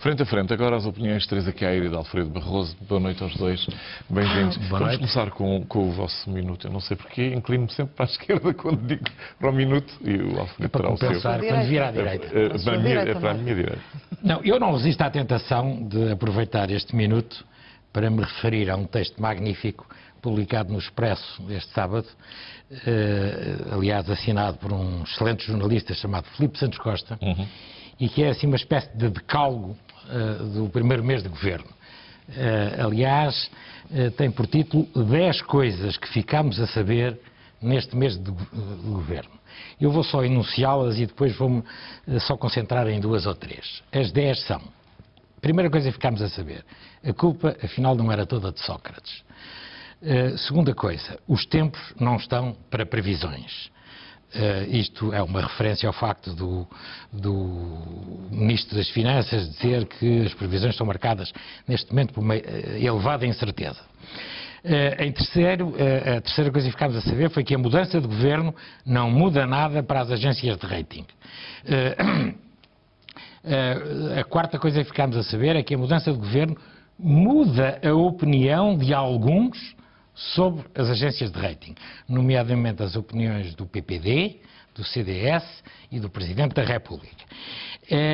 Frente a frente, agora as opiniões de Teresa Queiro e de Alfredo Barroso. Boa noite aos dois, bem-vindos. Vamos começar com o vosso minuto. Eu não sei porquê, inclino-me sempre para a esquerda quando digo para o minuto e o Alfredo terá o seu. Quando vir à direita. Para a minha direita. Não, eu não resisto à tentação de aproveitar este minuto para me referir a um texto magnífico publicado no Expresso este sábado, aliás assinado por um excelente jornalista chamado Filipe Santos Costa, e que é assim uma espécie de decálogo do primeiro mês de governo. Aliás, tem por título 10 coisas que ficámos a saber neste mês de governo. Eu vou só enunciá-las e depois vou-me só concentrar em 2 ou 3. As 10 são: primeira coisa que ficámos a saber, a culpa afinal não era toda de Sócrates. Segunda coisa, os tempos não estão para previsões. Isto é uma referência ao facto do Ministro das Finanças dizer que as previsões estão marcadas neste momento por uma elevada incerteza. A terceira coisa que ficámos a saber foi que a mudança de governo não muda nada para as agências de rating. A quarta coisa que ficámos a saber é que a mudança de governo muda a opinião de alguns sobre as agências de rating, nomeadamente as opiniões do PPD, do CDS e do Presidente da República.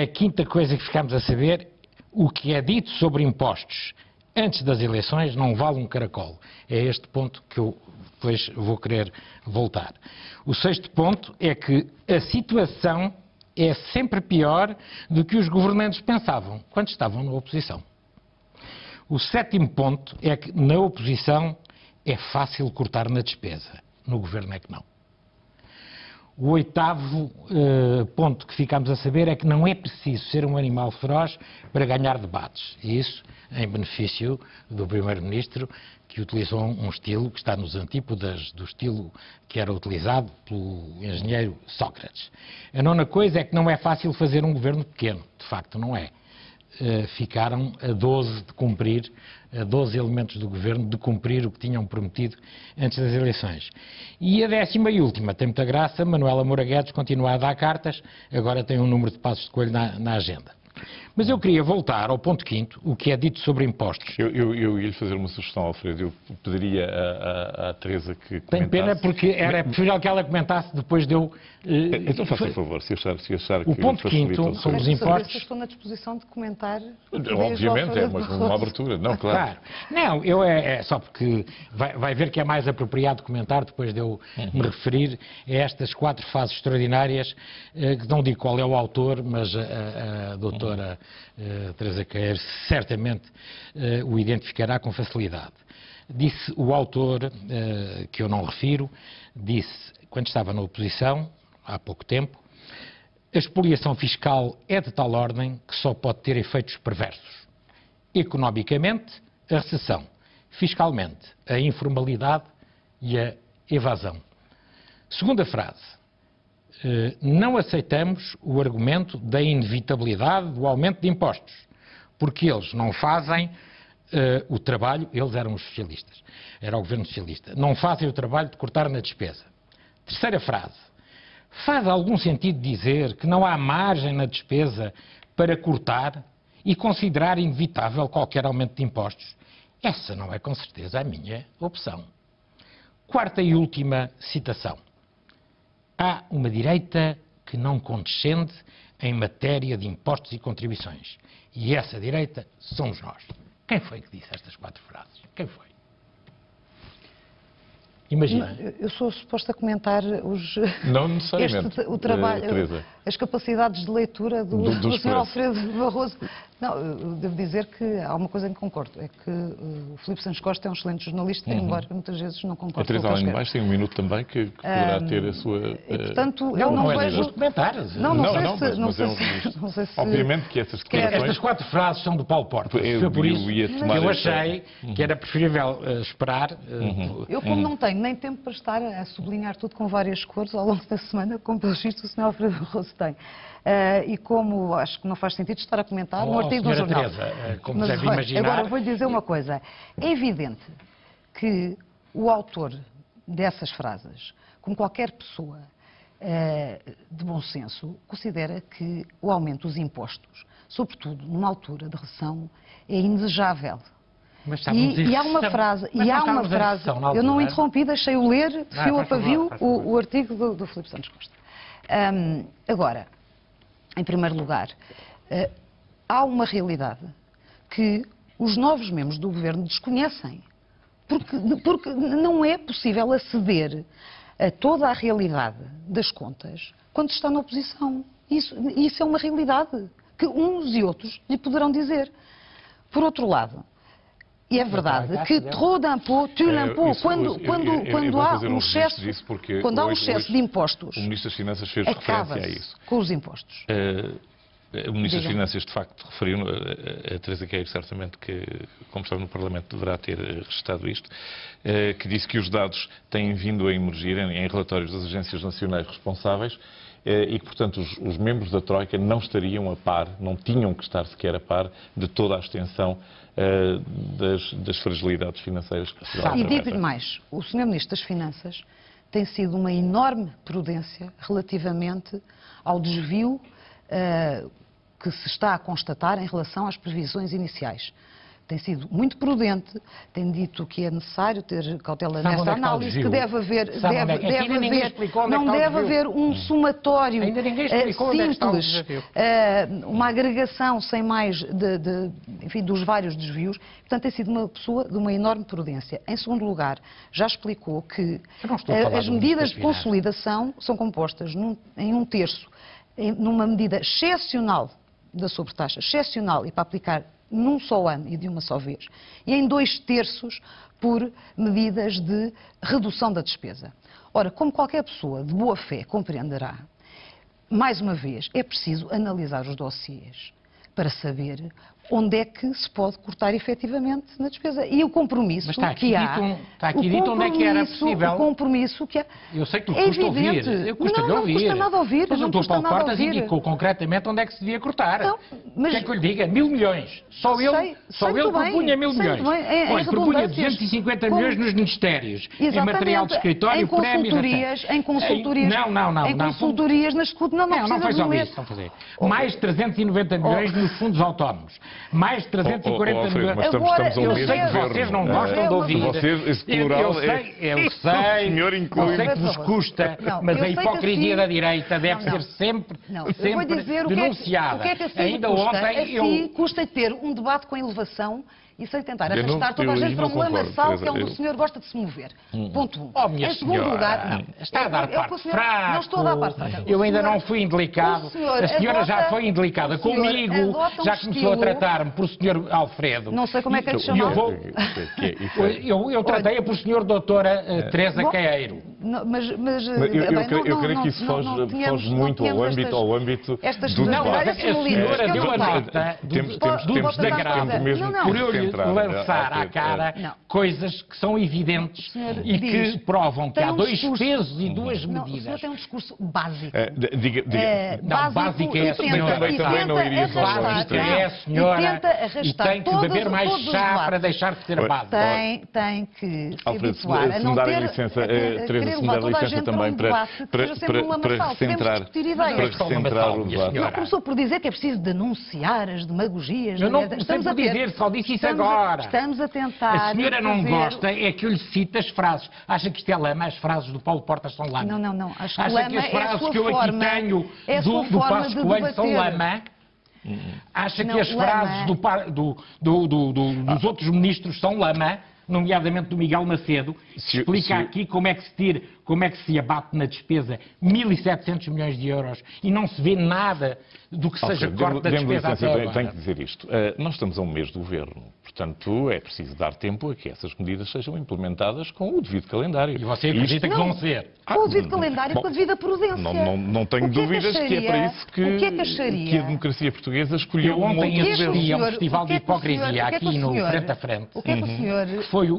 A quinta coisa que ficámos a saber, o que é dito sobre impostos antes das eleições não vale um caracol. É este ponto que eu depois vou querer voltar. O sexto ponto é que a situação é sempre pior do que os governantes pensavam quando estavam na oposição. O sétimo ponto é que na oposição é fácil cortar na despesa, no governo é que não. O oitavo ponto que ficámos a saber é que não é preciso ser um animal feroz para ganhar debates. E isso em benefício do Primeiro-Ministro, que utilizou um estilo que está nos antípodas do estilo que era utilizado pelo engenheiro Sócrates. A nona coisa é que não é fácil fazer um governo pequeno. De facto, não é. Ficaram a 12 de cumprir, a 12 elementos do governo de cumprir o que tinham prometido antes das eleições. E a 10ª e última, tem muita graça, Manuela Moura Guedes continua a dar cartas, agora tem um número de passos de coelho na agenda. Mas eu queria voltar ao ponto quinto, o que é dito sobre impostos. Eu ia-lhe fazer uma sugestão, Alfredo. Eu pediria à Teresa que comentasse. Tem pena porque era preferível que ela comentasse depois de eu... Então faça o favor, se achar que... O ponto quinto sobre os impostos... Eu estou na disposição de comentar... Obviamente, é uma abertura. Não, claro. Não, é só porque vai ver que é mais apropriado comentar depois de eu me referir a estas 4 fases extraordinárias, que não digo qual é o autor, mas a doutora Teresa Queiro certamente o identificará com facilidade. Disse o autor, que eu não refiro, disse, quando estava na oposição, há pouco tempo, a expoliação fiscal é de tal ordem que só pode ter efeitos perversos. Economicamente, a recessão. Fiscalmente, a informalidade e a evasão. Segunda frase. Não aceitamos o argumento da inevitabilidade do aumento de impostos, porque eles não fazem o trabalho, eles eram os socialistas, era o governo socialista, não fazem o trabalho de cortar na despesa. Terceira frase. Faz algum sentido dizer que não há margem na despesa para cortar e considerar inevitável qualquer aumento de impostos? Essa não é com certeza a minha opção. Quarta e última citação. Há uma direita que não condescende em matéria de impostos e contribuições. E essa direita somos nós. Quem foi que disse estas 4 frases? Quem foi? Imagina. Eu sou suposta a comentar não necessariamente, o trabalho, Teresa. As capacidades de leitura do Sr. Alfredo Barroso. Não, eu devo dizer que há uma coisa em que concordo, é que o Filipe Santos Costa é um excelente jornalista, embora muitas vezes não concorde a Teresa, além de mais, tem um minuto também que poderá ter a sua... E, portanto, eu não vejo... Não sei se... Obviamente que essas declarações... Estas 4 frases são do Paulo Portas. Foi por isso que eu achei que era preferível esperar. Eu, como não tenho nem tempo para estar a sublinhar tudo com várias cores ao longo da semana, como pelo visto o Sr. Alfredo Barroso tem. E como acho que não faz sentido estar a comentar no artigo do jornal. Teresa, como deve imaginar... Agora vou-lhe dizer uma coisa. É evidente que o autor dessas frases, como qualquer pessoa de bom senso, considera que o aumento dos impostos, sobretudo numa altura de recessão, é indesejável. Mas estamos E há uma frase, eu não interrompi, deixei-o ler de fio a pavio o artigo do Filipe Santos Costa. Agora, em primeiro lugar, há uma realidade que os novos membros do governo desconhecem, porque não é possível aceder a toda a realidade das contas quando se está na oposição. Isso é uma realidade que uns e outros lhe poderão dizer. Por outro lado, e é verdade que trop d'impôt tue l'impôt. Quando há um excesso de impostos, o Ministro das Finanças fez referência a isso. Com os impostos. O Ministro das Finanças, de facto, referiu, a Teresa Queiro, certamente, que, como estava no Parlamento, deverá ter registado isto, que disse que os dados têm vindo a emergir em relatórios das agências nacionais responsáveis e que, portanto, os membros da Troika não estariam a par, não tinham que estar sequer a par de toda a extensão das fragilidades financeiras que Portugal atravessa. E digo-lhe mais, o Sr. Ministro das Finanças tem sido uma enorme prudência relativamente ao desvio que se está a constatar em relação às previsões iniciais. Tem sido muito prudente, tem dito que é necessário ter cautela nesta análise, que deve haver, não deve haver um somatório simples, uma agregação sem mais enfim, dos vários desvios. Portanto, tem sido uma pessoa de uma enorme prudência. Em segundo lugar, já explicou que as medidas de consolidação são compostas em um terço, numa medida excepcional da sobretaxa, excepcional e para aplicar num só ano e de uma só vez, e em 2/3 por medidas de redução da despesa. Ora, como qualquer pessoa de boa fé compreenderá, mais uma vez, é preciso analisar os dossiês para saber onde é que se pode cortar efetivamente na despesa. E o compromisso que há... Está aqui dito onde é que era possível. O compromisso que há... Eu sei que custa ouvir. Não custa nada ouvir. Mas o Dr. Paulo Portas indicou concretamente onde é que se devia cortar. Não, mas... Quer que eu lhe diga? 1.000 milhões. Só ele propunha 1.000 milhões. Olha, propunha 250 milhões nos ministérios. Em material de escritório, prémios... Em consultorias... Em consultorias na escuta... Não faz só isso. Mais 390 milhões nos fundos autónomos. Mais 340 milhões. Mas estamos ao eu mesmo sei que governo. vocês não gostam de ouvir. Esse plural eu sei que vos custa, mas a hipocrisia da direita deve ser sempre denunciada. Ainda ontem custa ter um debate com elevação e sem tentar arrastar toda a gente para um lamaçal que é onde o senhor gosta de se mover. Ponto 1. Em segundo lugar, está a dar parte fraco. Não estou a dar parte fraco. Eu ainda não fui indelicado. A senhora já foi indelicada comigo, já começou a tratar-me por senhor Alfredo. Não sei como é que é de chamar. Eu tratei-a por senhor doutora Teresa Queiro. Mas eu creio que isso foge muito ao âmbito do debate. A senhora deu a nota do desagravo por eu lhe lançar à cara coisas que são evidentes e que provam que há dois pesos e duas medidas. O senhor tem um discurso básico. Básico é a senhora. Básico é a senhora e tem que beber mais chá para deixar de ser básico. Tem que se habituar a não ter... licença, Teresa, se me der licença também para recentrar o debate. Não começou por dizer que é preciso denunciar as demagogias. Eu não comecei por dizer, só disse isso agora. Estamos a tentar... A senhora não gosta, é que eu lhe cito as frases. Acha que isto é lama? As frases do Paulo Portas são lama? Não. Acho que acha que as frases que eu aqui tenho do Passos Coelho são lama? Acha que as frases dos outros ministros são lama? Nomeadamente do Miguel Macedo, explica aqui como é que se abate na despesa 1.700 milhões de euros e não se vê nada do que seja corte da despesa até agora. Tenho que dizer isto. Nós estamos a um mês do governo, portanto é preciso dar tempo a que essas medidas sejam implementadas com o devido calendário. E você acredita que vão ser? Com o devido calendário, com a devida prudência. Não tenho dúvidas que é para isso que a democracia portuguesa escolheu um ontem assisti a um festival de hipocrisia aqui no Frente a Frente. O que é que o senhor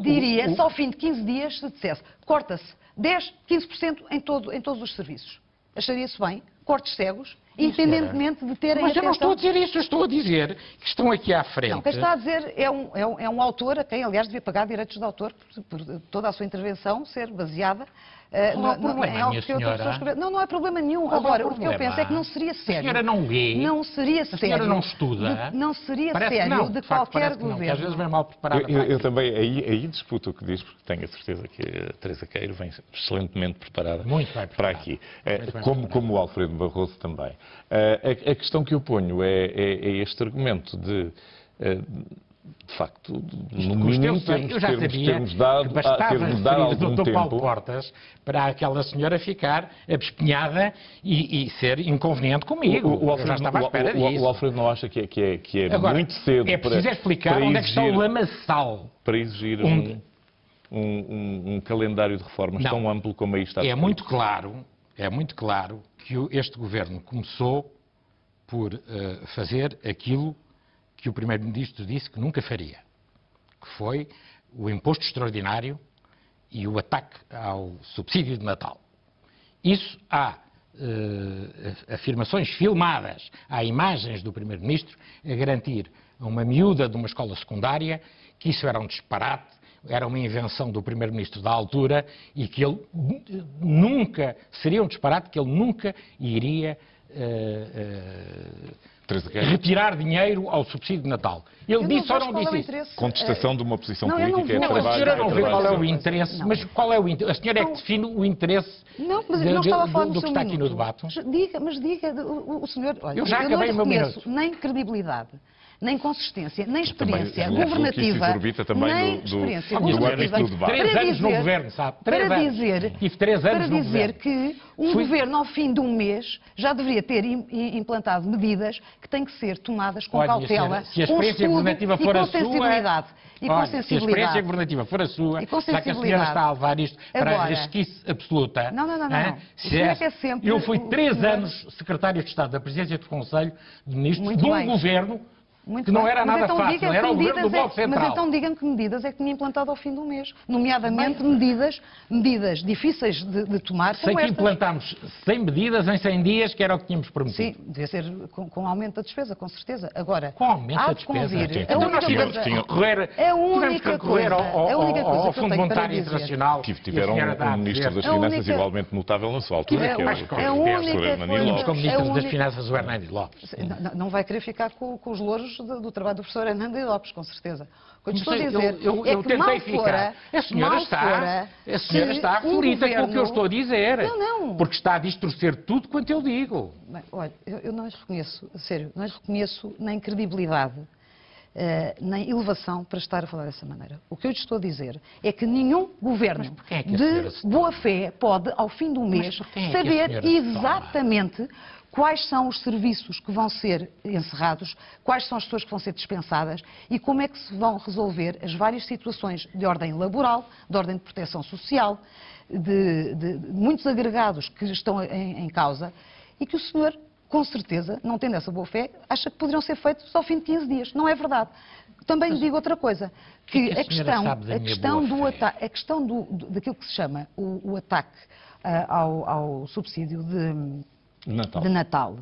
diria se ao fim de 15 dias se dissesse corta-se 10, 15% em todos os serviços? Acharia-se bem? Cortes cegos? independentemente de terem Mas eu não estou atenção. a dizer isso, eu estou a dizer que estão aqui à frente. Não, quem está a dizer é um autor a quem, aliás, devia pagar direitos de autor por toda a sua intervenção ser baseada Qual é o problema, em algo minha que outra pessoa senhora? escreveu. Não, não é problema nenhum. Qual é o Agora, o que eu problema? penso é que não seria sério. A senhora não lê? Não seria sério. A senhora não estuda? Não seria Parece que sério não, de facto, qualquer parece que não, que às vezes governo. vem mal preparada para Eu aquilo. também aí disputo o que diz, porque tenho a certeza que a Teresa Queiro vem excelentemente preparada Muito bem para preparada. aqui. Muito bem Como o Alfredo Barroso também. A questão que eu ponho é este argumento de facto, no mínimo Eu já sabia termos dado, que bastava termos dado referir o algum Dr. Paulo tempo. Portas para aquela senhora ficar abespinhada e ser inconveniente comigo. Eu já estava à espera disso. O Alfredo não acha que é Agora, muito cedo é preciso explicar para onde é que está o exigir, lamaçal. para exigir um calendário de reformas Não. tão amplo como aí está É descrito. muito claro que este governo começou por fazer aquilo que o Primeiro-Ministro disse que nunca faria, que foi o imposto extraordinário e o ataque ao subsídio de Natal. Isso há afirmações filmadas, há imagens do Primeiro-Ministro a garantir a uma miúda de uma escola secundária que isso era um disparate, era uma invenção do Primeiro-Ministro da altura e que ele nunca, seria um disparate que ele nunca iria retirar dinheiro ao subsídio de Natal. Ele disse ou não disse isso? Contestação de uma posição Não, eu não política é vou. A trabalho. senhora não vê qual é o Não. interesse, mas qual é o interesse? A senhora é que define o interesse Não, mas eu não estava a falar do no que seu está aqui no minuto. debate. Mas diga, o senhor... Olha, Eu já não acabei lhe o meu reconheço minuto. nem credibilidade, nem consistência, nem experiência também, governativa, isso exorbita também nem do experiência âmbito governativa. do debate. 3 para anos no dizer- governo, sabe? 3 Para anos. dizer, Tive 3 anos para no dizer governo. que um governo, ao fim de um mês, já deveria ter implantado medidas que têm que ser tomadas com Olha, minha cautela, senhora, se a com experiência estudo governativa e for com a sua... sensibilidade. E com Olha, se a experiência sensibilidade. governativa for a sua, E com já que a senhora sensibilidade. está a levar isto para a Agora- resquice absoluta... Não, não, não, não, hã? não. O Se senhor é que é sempre eu fui o 3 senhor- anos secretário de Estado da Presidência do Conselho de Ministros Muito de um bem. governo Muito que não bem. era Mas nada então fácil, diga-me era que o governo do medidas Bloco Central. Mas então diga-me que medidas é que tinha implantado ao fim do mês. Nomeadamente medidas difíceis de tomar, Sei como que estas. implantámos 100 medidas em 100 dias, que era o que tínhamos prometido. Sim, devia ser com aumento da despesa, com certeza. Agora, Com aumento há da de despesa. convir. Sim, A Então nós única tivemos coisa- que recorrer, a única tivemos que recorrer coisa- ao, a única coisa ao que eu Fundo tenho para Monetário dizer- Internacional. Tiveram E a senhora está a um Ministro dizer- das A Finanças única- igualmente notável na sua altura, É, que é mas o com professor certeza. Hernani coisa- Lopes. Como Ministro das única- Finanças, o Hernani Lopes. Não vai querer ficar com os louros do trabalho do professor Hernando Lopes, com certeza. O que eu Não estou a sei, dizer eu é que tentei mal ficar. fora, A senhora mal está, fora, a senhora se está aflita com o que eu estou a dizer. Não, não. Porque está a distorcer tudo quanto eu digo. Bem, olha, eu não lhes reconheço, a sério, não lhes reconheço nem credibilidade, nem elevação para estar a falar dessa maneira. O que eu lhes estou a dizer é que nenhum governo Mas porquê é que a senhora de se boa fé pode, ao fim do mês, porquê é que a saber senhora se exatamente quais são os serviços que vão ser encerrados, quais são as pessoas que vão ser dispensadas e como é que se vão resolver as várias situações de ordem laboral, de ordem de proteção social, de muitos agregados que estão em causa e que o senhor, com certeza, não tendo essa boa fé, acha que poderiam ser feitos ao fim de 15 dias. Não é verdade. Também lhe digo outra coisa, que que a senhora sabe da minha boa fé? a questão daquilo que se chama o ataque ao subsídio de Natal.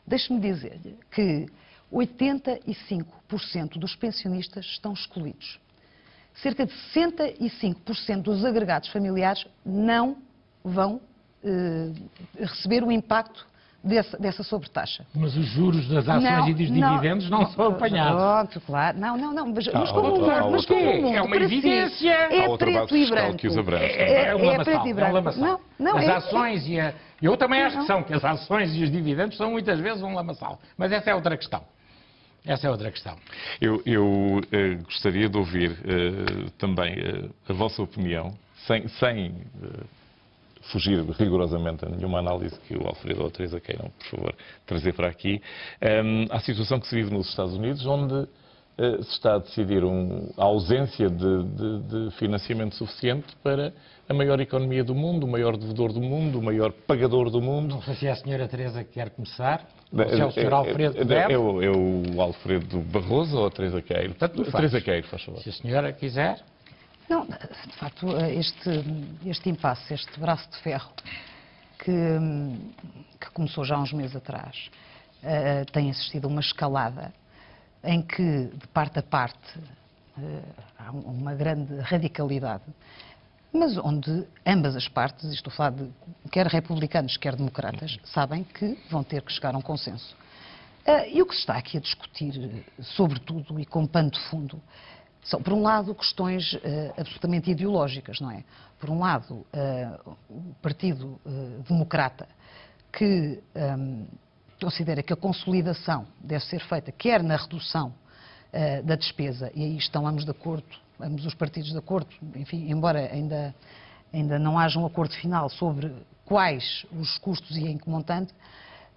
Deixe-me dizer-lhe que 85% dos pensionistas estão excluídos. Cerca de 65% dos agregados familiares não vão receber o impacto dessa sobretaxa. Mas os juros das ações e dos dividendos não são apanhados. Pronto, claro. Não. Mas como o outra- mundo, mas como o mundo é uma para si evidência. Há é outra base preto e fiscal branco. que os abrange. É um lamaçal, preto e é um branco. lamaçal. Não, As é- ações eu também acho que são, que as ações e os dividendos são muitas vezes um lamaçal. Mas essa é outra questão. Essa é outra questão. Eu gostaria de ouvir também a vossa opinião, sem fugir rigorosamente a nenhuma análise que o Alfredo ou a Teresa queiram, por favor, trazer para aqui, à situação que se vive nos Estados Unidos, onde se está a decidir a ausência de financiamento suficiente para a maior economia do mundo, o maior devedor do mundo, o maior pagador do mundo. Não sei se é a senhora Teresa que quer começar, ou se é o senhor Alfredo que deve. É o Alfredo Barroso ou a Teresa Queiro? Tanto faz. Teresa Queiro, faz favor. Se a senhora quiser. Não, de facto, este impasse, este braço de ferro que começou já há uns meses atrás, tem assistido a uma escalada em que, de parte a parte, há uma grande radicalidade, mas onde ambas as partes, e estou a falar de quer republicanos, quer democratas, sabem que vão ter que chegar a um consenso. E o que se está aqui a discutir, sobretudo e com pano de fundo, são, por um lado, questões absolutamente ideológicas, não é? Por um lado, o Partido Democrata, que considera que a consolidação deve ser feita, quer na redução da despesa, e aí estão ambos de acordo, ambos os partidos de acordo, enfim, embora ainda não haja um acordo final sobre quais os custos e em que montante,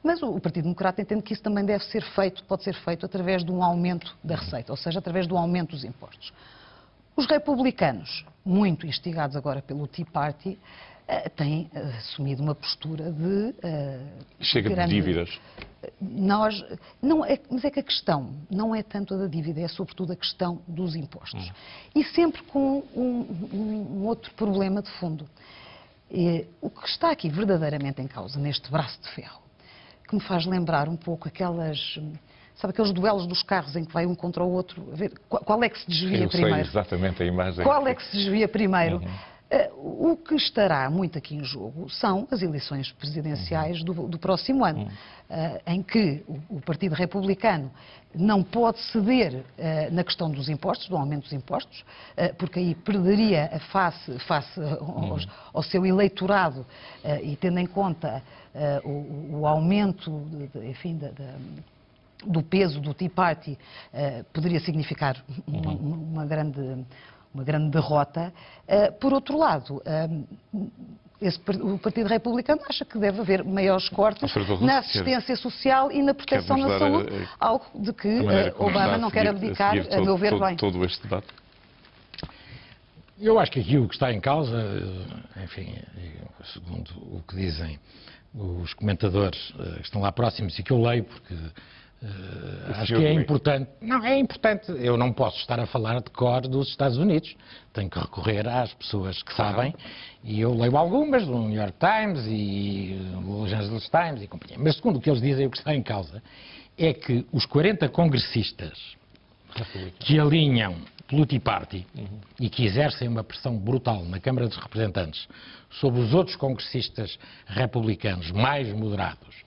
mas o Partido Democrata entende que isso também deve ser feito, pode ser feito através de um aumento da receita, ou seja, através do aumento dos impostos. Os republicanos, muito instigados agora pelo Tea Party, têm assumido uma postura de... Chega de grande... dívidas. Mas é que a questão não é tanto a da dívida, é sobretudo a questão dos impostos. E sempre com um outro problema de fundo. O que está aqui verdadeiramente em causa, neste braço de ferro, que me faz lembrar um pouco aqueles duelos dos carros em que vai um contra o outro, a ver qual é que se desvia primeiro. Eu sei exatamente a imagem. Qual é que se desvia primeiro? O que estará muito aqui em jogo são as eleições presidenciais do próximo ano, em que o Partido Republicano não pode ceder na questão dos impostos, do aumento dos impostos, porque aí perderia a face ao seu eleitorado e tendo em conta o aumento, do peso do Tea Party, poderia significar uma grande derrota. Por outro lado, o Partido Republicano acha que deve haver maiores cortes na assistência social e na proteção da saúde, algo de que Obama não quer abdicar, a meu ver, bem. Todo este debate. Eu acho que aqui o que está em causa, enfim, segundo o que dizem os comentadores que estão lá próximos e que eu leio, porque acho que é importante. Não, é importante. Eu não posso estar a falar de cor dos Estados Unidos. Tenho que recorrer às pessoas que sabem. E eu leio algumas, do New York Times e do Los Angeles Times e companhia. Mas segundo o que eles dizem, o que está em causa é que os 40 congressistas que alinham pelo Tea Party e que exercem uma pressão brutal na Câmara dos Representantes sobre os outros congressistas republicanos mais moderados,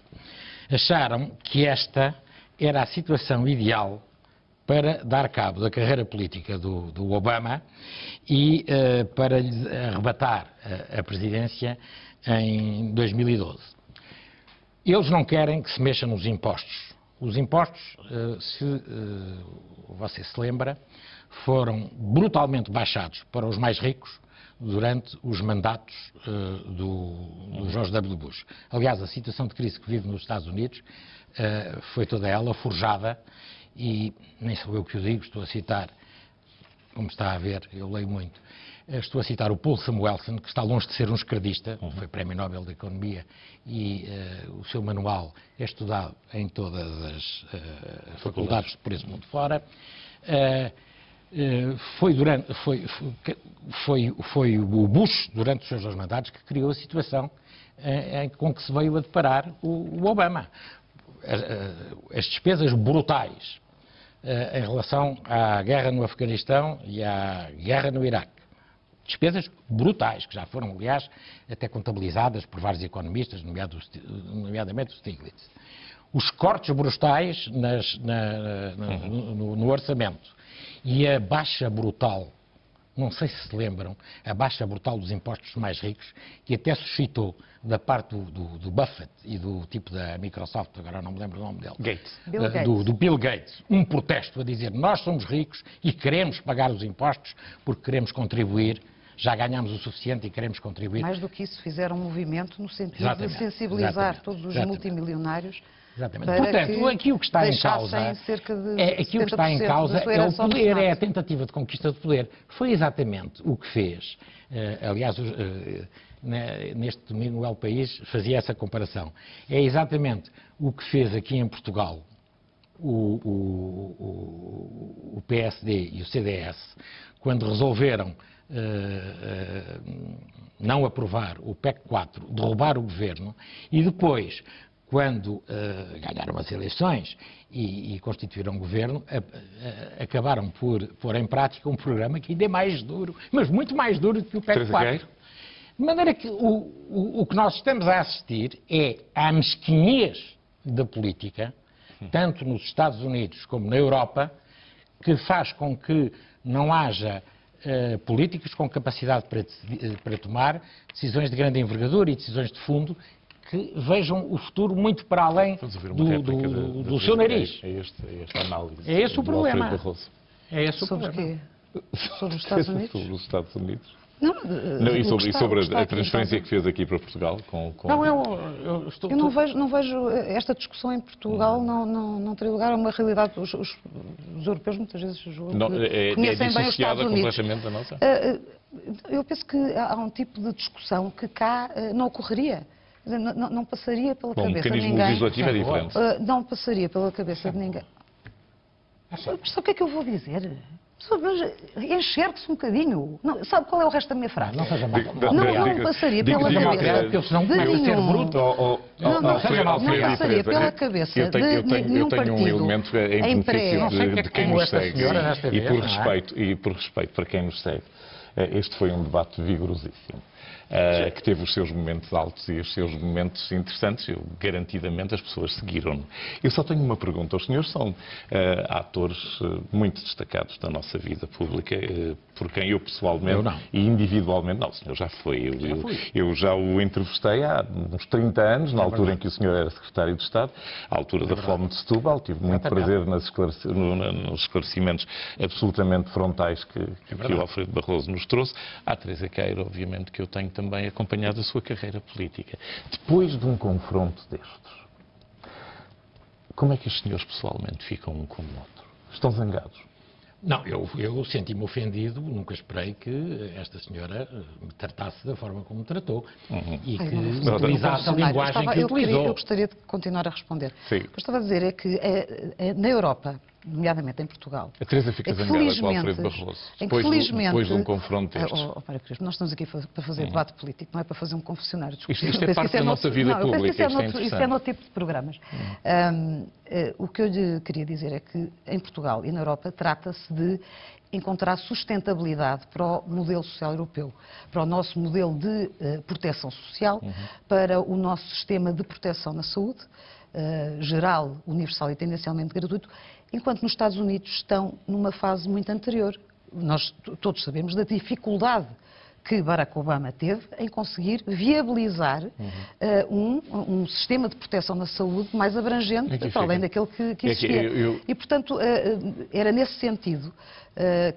acharam que esta era a situação ideal para dar cabo da carreira política do Obama e para lhe arrebatar a presidência em 2012. Eles não querem que se mexa nos impostos. Os impostos, se você se lembra, foram brutalmente baixados para os mais ricos durante os mandatos do George W. Bush. Aliás, a situação de crise que vive nos Estados Unidos foi toda ela forjada, e nem sou eu que o digo, estou a citar, como está a ver, eu leio muito, estou a citar o Paul Samuelson, que está longe de ser um esquerdista, foi Prémio Nobel da Economia, e o seu manual é estudado em todas as faculdades por esse mundo fora. Foi o Bush, durante os seus 2 mandatos, que criou a situação com que se veio a deparar o Obama. As despesas brutais em relação à guerra no Afeganistão e à guerra no Iraque. Despesas brutais, que já foram, aliás, até contabilizadas por vários economistas, nomeadamente o Stiglitz. Os cortes brutais no orçamento e a baixa brutal, não sei se lembram, a baixa brutal dos impostos mais ricos, que até suscitou da parte do Buffett e do tipo da Microsoft, agora não me lembro o nome dele, do Bill Gates, um protesto a dizer: nós somos ricos e queremos pagar os impostos porque queremos contribuir, já ganhamos o suficiente e queremos contribuir. Mais do que isso, fizeram um movimento no sentido de sensibilizar todos os multimilionários. Exatamente. Portanto, aqui o que está em causa é o poder, é a tentativa de conquista de poder. Foi exatamente o que fez. Aliás, neste domingo o El País fazia essa comparação. É exatamente o que fez aqui em Portugal o PSD e o CDS, quando resolveram não aprovar o PEC 4, derrubar o governo, e depois, quando ganharam as eleições e constituíram um governo, acabaram por pôr em prática um programa que ainda é mais duro, mas muito mais duro do que o PEC 4. De maneira que o que nós estamos a assistir é à mesquinhez da política, tanto nos Estados Unidos como na Europa, que faz com que não haja políticos com capacidade para tomar decisões de grande envergadura e decisões de fundo que vejam o futuro muito para além do seu nariz. É esta análise. É esse o problema. É esse o Sobre problema. quê? Sobre os Estados Unidos? Sobre os Estados Unidos. Não, E sobre a transferência que fez aqui para Portugal? Não, eu não vejo esta discussão em Portugal não ter lugar a uma realidade. Os europeus muitas vezes conhecem bem os Estados Unidos. Completamente da nossa? Eu penso que há um tipo de discussão que cá não ocorreria. Não passaria pela cabeça de ninguém. O mecanismo legislativo é diferente. Não passaria pela cabeça de ninguém. Sabe o que é que eu vou dizer? Enxergue-se um bocadinho. Não, sabe qual é o resto da minha frase? Não seja mal. Não passaria pela cabeça de nenhum. Não passaria pela cabeça de nenhum partido. Eu tenho um elemento em benefício de quem nos segue. E por respeito para quem nos segue. Este foi um debate vigorosíssimo. Que teve os seus momentos altos e os seus momentos interessantes. Garantidamente as pessoas seguiram-no. Eu só tenho uma pergunta. Os senhores são atores muito destacados da nossa vida pública, por quem eu pessoalmente e individualmente... Não, o senhor já foi. Eu já o entrevistei há uns 30 anos, na altura em que o senhor era secretário de Estado, à altura da fome de Setúbal. Tive muito prazer nos esclarecimentos absolutamente frontais que o Alfredo Barroso nos trouxe. À Teresa Queiro, obviamente, que eu tenho também acompanhado a sua carreira política. Depois de um confronto destes, como é que os senhores pessoalmente ficam um com o outro? Estão zangados? Não, eu senti-me ofendido, nunca esperei que esta senhora me tratasse da forma como me tratou e que utilizasse a linguagem que utilizou. Eu gostaria de continuar a responder. Sim. O que eu estava a dizer é que na Europa, nomeadamente em Portugal... A Teresa fica zangada com o Alfredo Barroso, depois de um confronto destes. Nós estamos aqui para fazer debate político, não é para fazer um confessionário. Isto é parte da nossa vida pública. Isso é no tipo de programas. O que eu lhe queria dizer é que em Portugal e na Europa trata-se de encontrar sustentabilidade para o modelo social europeu, para o nosso modelo de proteção social, para o nosso sistema de proteção na saúde, geral, universal e tendencialmente gratuito, enquanto nos Estados Unidos estão numa fase muito anterior. Nós todos sabemos da dificuldade que Barack Obama teve em conseguir viabilizar um sistema de proteção na saúde mais abrangente, para além daquele que existia. E, portanto, era nesse sentido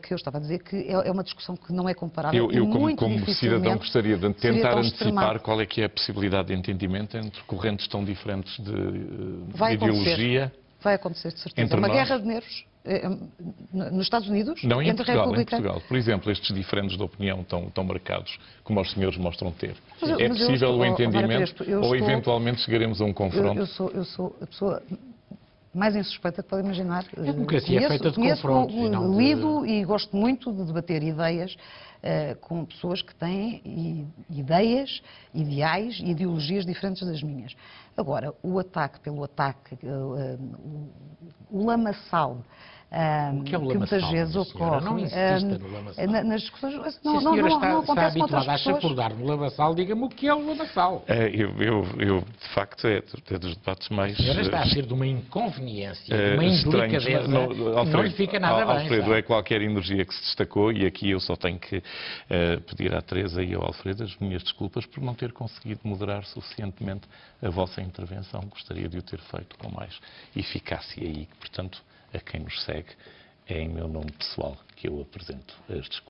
que eu estava a dizer que é uma discussão que não é comparável. Eu como cidadão, gostaria de tentar antecipar qual é que é a possibilidade de entendimento entre correntes tão diferentes de ideologia. Vai acontecer, de certeza. Uma guerra de nervos nos Estados Unidos, não em entre Portugal, República... em Portugal. Por exemplo, estes diferentes de opinião tão marcados, como os senhores mostram ter. É possível o entendimento ou eventualmente chegaremos a um confronto? Eu sou a pessoa mais insuspeita que pode imaginar. A democracia é feita de confrontos. Lido e gosto muito de debater ideias com pessoas que têm ideias, ideais e ideologias diferentes das minhas. Agora, o ataque pelo ataque, o lamaçal, que muitas vezes ocorre. Não insista no lamaçal. Nas discussões, não acontece com outras pessoas. Se a acordar no lamaçal, diga-me o que é o lamaçal. Eu de facto, é dos debates mais... A senhora está a ser de uma inconveniência, de uma indelicadeza, não lhe fica nada bem. Alfredo, é qualquer energia que se destacou e aqui eu só tenho que pedir à Teresa e ao Alfredo as minhas desculpas por não ter conseguido moderar suficientemente a vossa intervenção. Gostaria de o ter feito com mais eficácia e, portanto, a quem nos segue, é em meu nome pessoal que eu apresento as desculpas.